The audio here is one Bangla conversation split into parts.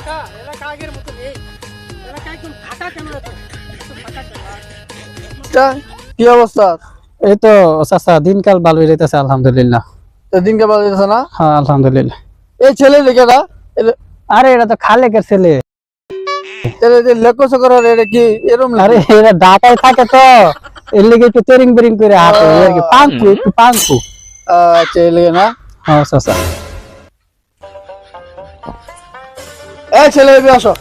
এলাকা এলাকা আগের মতো নেই। এলাকা একদম ফাঁকা কেন এত? ফাঁকা কেন? কি অবস্থা? এই তো চাচা দিনকাল ভালোই যাইতেছে আলহামদুলিল্লাহ। দিনকে ভালো যাচ্ছে না? হ্যাঁ আলহামদুলিল্লাহ। এই ছেলে লেখেটা আরে এটা তো খালেকের ছেলে। লেখো করার এটা কি এরম? আরে এরা ঢাকায় থাকে তো এর লেগে একটু তেরিং বেরিং করে হাঁটে আর কি। পাঙ্কু একটু পাঙ্কু। ছেলে না? হ্যাঁ চাচা। এই ছেলে আসো।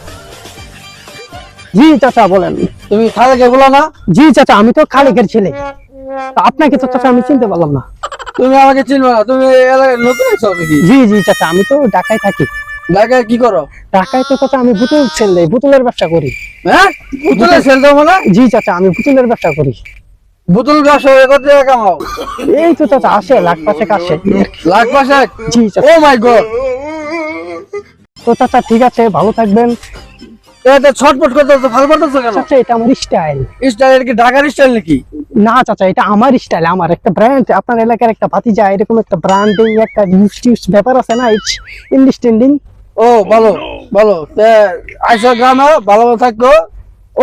জি চাচা বলেন। তুমি খালেকে বলো না? জি চাচা আমি তো খালেকের ছেলে। তা আপনাকে তো চাচা আমি চিনতে পারলাম না। তুমি আমাকে চিনবে না, তুমি এলাকায় নতুন আছো নাকি? জি জি চাচা আমি তো ঢাকায় থাকি। ঢাকায় কি করো? ঢাকায় তো চাচা আমি বুতুল ছেলে, বুতুলের ব্যবসা করি। হ্যাঁ, বুতুলের ছেলে তো মানে? জি চাচা আমি বুতুলের ব্যবসা করি। বুতুল ব্যবসা কত টাকা কামাও? এই তো চাচা আসে লাখ পাঁচেক আসে। লাখ পাঁচেক? জি চাচা। ও মাই গড। তো চাচা ঠিক আছে ভালো থাকবেন। এটা ছটপট করতে তো ভালো করতেছো কেন? চাচা এটা আমার স্টাইল। স্টাইল কি ঢাকার স্টাইল নাকি? না চাচা এটা আমার স্টাইল, আমার একটা ব্র্যান্ড। আপনার এলাকার একটা ভাতিজা এরকম একটা ব্র্যান্ডিং একটা ইউজ ব্যাপার আছে না, ইটস আন্ডারস্ট্যান্ডিং। ও ভালো ভালো। আইসা গ্রামে ভালো থাকো।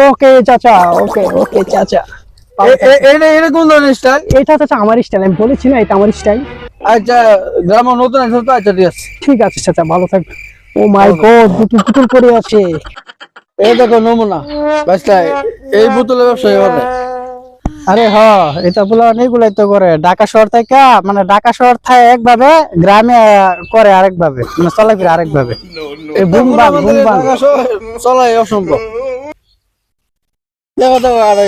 ওকে চাচা, ওকে ওকে চাচা। এটা কোন ধরনের স্টাইল? এটা চাচা আমার স্টাইল, আমি বলেছি না এটা আমার স্টাইল। আচ্ছা গ্রামে নতুন আছে তো, আচ্ছা ঠিক আছে। ঠিক আছে চাচা ভালো থাকবেন। ও মাই গড বুতুল বুতুল করে আছে। এই দেখো নমুনা বাচ্চা, এই বোতলের ব্যবসা করে। আরে হ এটা বলা অনেকগুলাই তো করে। ঢাকা শহর থেকে মানে ঢাকা শহর থাকে একভাবে, গ্রামে করে আরেক ভাবে, মানে চলাফেরা আরেক ভাবে। এই বুম বাম বুম বাম চলাই অসম্ভব। দেখো দেখো আর